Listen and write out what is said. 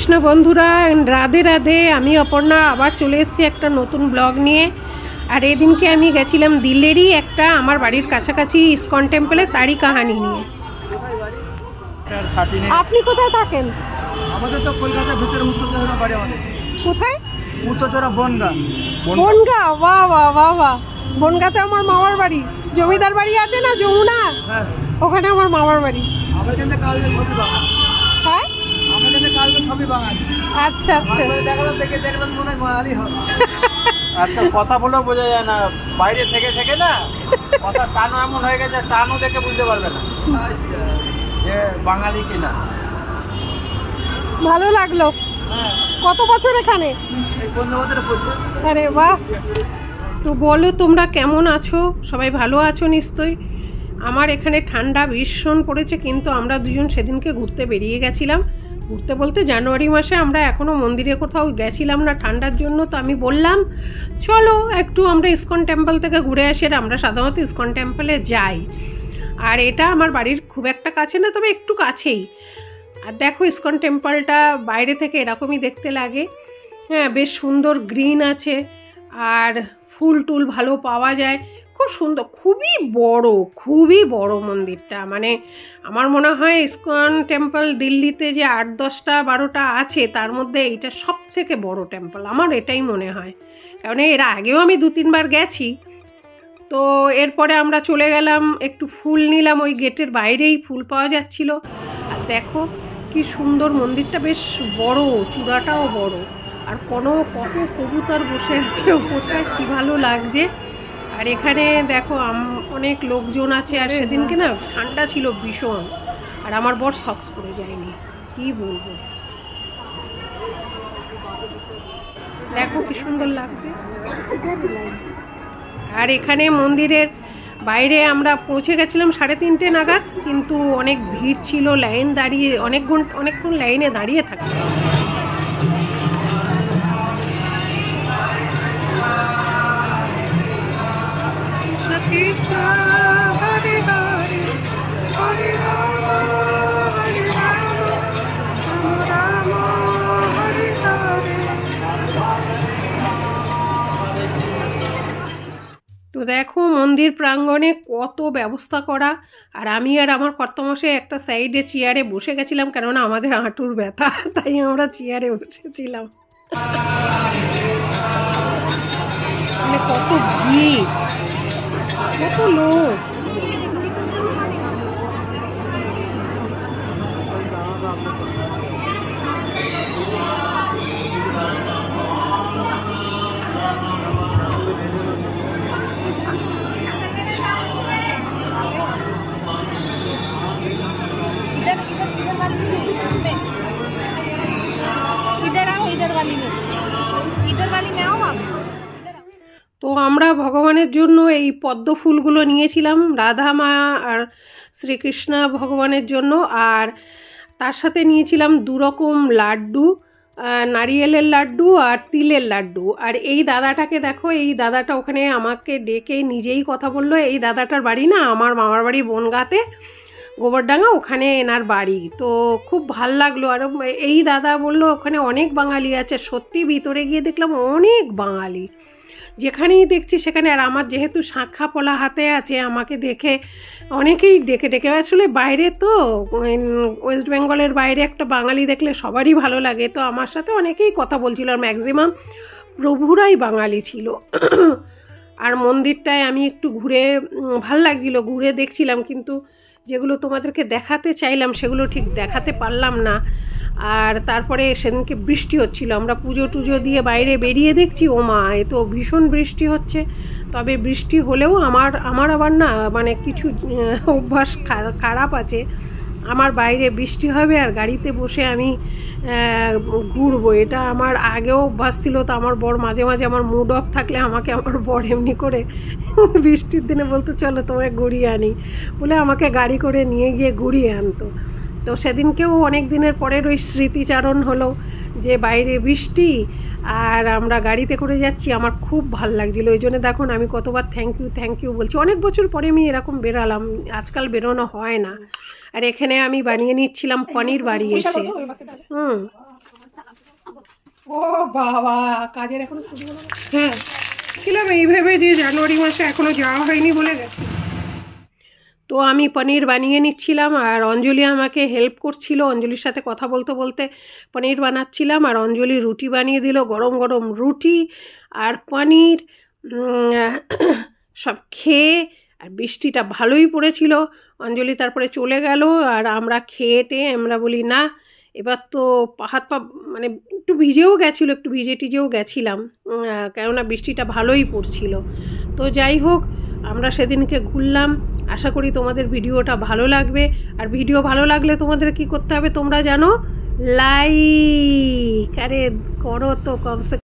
কৃষ্ণ বন্ধুরা, রাধে রাধে। আমি অপর্ণা আবার চলে এসেছি একটা নতুন ব্লগ নিয়ে। আর এদিনকে আমি গেছিলাম দিল্লিরই একটা আমার বাড়ির কাছাকাছি ইসকন টেম্পলে, তারই কাহানি নিয়ে। আপনি কোথায় থাকেন? আমাদের তো কলকাতার ভিতরে উত্তরচরা বাড়ি। আমাদের কোথায়? উত্তরচরা বনগা। বনগা, বাহ বাহ বাহ বাহ। বনগাতে আমার মামার বাড়ি। জমিদার বাড়ি আছে না যমুনা, ওখানে আমার মামার বাড়ি। হ্যাঁ, আচ্ছা আচ্ছা। আজকাল কথা বলেও বোঝা যায় না, বাইরে থেকে থেকে না কথা টানো এমন হয়ে গেছে, টানো দেখে বুঝতে পারবে না যে বাঙালি কিনা। ভালো লাগলো। কত বছর এখানে? 15 বছর পড়ছে। আরে বাহ। তো বলো তোমরা কেমন আছো? সবাই ভালো আছো নিশ্চয়ই। আমার এখানে ঠান্ডা ভীষণ পড়েছে, কিন্তু আমরা দুজন সেদিনকে ঘুরতে বেরিয়ে গেছিলাম। ঘুরতে বলতে জানুয়ারি মাসে আমরা এখনও মন্দিরে কোথাও গেছিলাম না ঠান্ডার জন্য। তো আমি বললাম চলো একটু আমরা ইসকন টেম্পল থেকে ঘুরে আসি। আর আমরা সাধারণত ইসকন টেম্পলে যাই, আর এটা আমার বাড়ির খুব একটা কাছে না, তবে একটু কাছেই। আর দেখো ইসকন টেম্পলটা বাইরে থেকে এরকমই দেখতে লাগে। হ্যাঁ, বেশ সুন্দর গ্রিন আছে, আর ফুল টুল ভালো পাওয়া যায়, খুব সুন্দর, খুবই বড় মন্দিরটা। মানে আমার মনে হয় ইসকন টেম্পল দিল্লিতে যে 8, 10টা 12টা আছে, তার মধ্যে এইটা সব থেকে বড় টেম্পল, আমার এটাই মনে হয়। কারণ এর আগেও আমি 2-3 বার গেছি। তো এরপরে আমরা চলে গেলাম, একটু ফুল নিলাম, ওই গেটের বাইরেই ফুল পাওয়া যাচ্ছিল। আর দেখো কি সুন্দর মন্দিরটা, বেশ বড়, চূড়াটাও বড়, আর কত কবুতর বসে আছে ওপরটায়, কি ভালো লাগছে। আর এখানে দেখো অনেক লোকজন আছে। আর সেদিনকে না ঠান্ডা ছিল ভীষণ, আর আমার বর সক্স পরে যায়নি, কি বলবো। দেখো কি সুন্দর লাগছে। আর এখানে মন্দিরের বাইরে আমরা পৌঁছে গেছিলাম 3:30 নাগাদ, কিন্তু অনেক ভিড় ছিল, লাইন দাঁড়িয়ে অনেকক্ষণ লাইনে দাঁড়িয়ে থাকতে। তো দেখো মন্দির প্রাঙ্গণে কত ব্যবস্থা করা। আর আমি আর আমার কর্তামশাই একটা সাইডে চেয়ারে বসে গেছিলাম, কেননা আমাদের হাঁটুর ব্যথা, তাই আমরা চেয়ারে বসেছিলাম। মানে কত ভিড়, কত লোক। তো আমরা ভগবানের জন্য এই পদ্ম ফুলগুলো নিয়েছিলাম, রাধা মা আর শ্রীকৃষ্ণ ভগবানের জন্য। আর তার সাথে নিয়েছিলাম 2 রকম লাড্ডু, নারিয়েলের লাড্ডু আর তিলের লাড্ডু। আর এই দাদাটাকে দেখো, এই দাদাটা ওখানে আমাকে ডেকে নিজেই কথা বললো। এই দাদাটার বাড়ি না আমার মামার বাড়ি বনগাঁতে, গোবরডাঙ্গা, ওখানে এনার বাড়ি। তো খুব ভাল লাগলো। আর এই দাদা বলল ওখানে অনেক বাঙালি আছে। সত্যি ভিতরে গিয়ে দেখলাম অনেক বাঙালি, যেখানেই দেখছি সেখানে। আর আমার যেহেতু শাঁখা পলা হাতে আছে, আমাকে দেখে অনেকেই ডেকে আসলে বাইরে তো ওয়েস্ট বেঙ্গলের বাইরে একটা বাঙালি দেখলে সবারই ভালো লাগে। তো আমার সাথে অনেকেই কথা বলছিল, আর ম্যাক্সিমাম প্রভুরাই বাঙালি ছিল। আর মন্দিরটায় আমি একটু ঘুরে ভাল লাগছিল, ঘুরে দেখছিলাম, কিন্তু যেগুলো তোমাদেরকে দেখাতে চাইলাম সেগুলো ঠিক দেখাতে পারলাম না। আর তারপরে সেদিনকে বৃষ্টি হচ্ছিল, আমরা পুজো টুজো দিয়ে বাইরে বেরিয়ে দেখছি ও মা, এ তো ভীষণ বৃষ্টি হচ্ছে। তবে বৃষ্টি হলেও আমার আবার না মানে কিছু অভ্যাস খারাপ আছে। আমার বাইরে বৃষ্টি হবে আর গাড়িতে বসে আমি ঘুরবো, এটা আমার আগেও অভ্যাস ছিল। তো আমার বর মাঝে মাঝে আমার মুড অফ থাকলে আমাকে আমার বর এমনি করে বৃষ্টির দিনে বলতো চলো তোমায় ঘুরিয়ে আনি, বলে আমাকে গাড়ি করে নিয়ে গিয়ে ঘুরিয়ে আনতো। তো সেদিনকেও অনেক দিনের পরের ওই স্মৃতিচারণ হলো, যে বাইরে বৃষ্টি আর আমরা গাড়িতে করে যাচ্ছি। আমার খুব ভালো লাগছিলো, ওই জন্য দেখুন আমি কতবার থ্যাংক ইউ বলছি। অনেক বছর পরে আমি এরকম বেরালাম, আজকাল বেরোনো হয় না। আর এখানে আমি বানিয়ে নিচ্ছিলাম পনির বাড়ি এসে। ও বাবা, কাজের এখনো শুরু হলো না? হ্যাঁ, ছিলাম এই ভেবে যে জানুয়ারি মাসে এখনো যাওয়া হয়নি বলে গেছি। তো আমি পনির বানিয়ে নিচ্ছিলাম আর অঞ্জলি আমাকে হেল্প করছিল। অঞ্জলির সাথে কথা বলতে বলতে পনির বানাচ্ছিলাম আর অঞ্জলি রুটি বানিয়ে দিল, গরম গরম রুটি আর পনির। সব খেয়ে, আর বৃষ্টিটা ভালোই পড়েছিল। অঞ্জলি তারপরে চলে গেল আর আমরা খেয়ে আমরা বলি না, এবার তো হাত পা মানে একটু ভিজেও গেছিলো, একটু ভিজে টিজেও গেছিলাম, কেননা বৃষ্টিটা ভালোই পড়ছিল। তো যাই হোক, আমরা সেদিনকে ঘুরলাম। আশা করি তোমাদের ভিডিওটা ভালো লাগবে। আর ভিডিও ভালো লাগলে তোমাদের কি করতে হবে তোমরা জানো? লাইক, আরে করো তো কমসে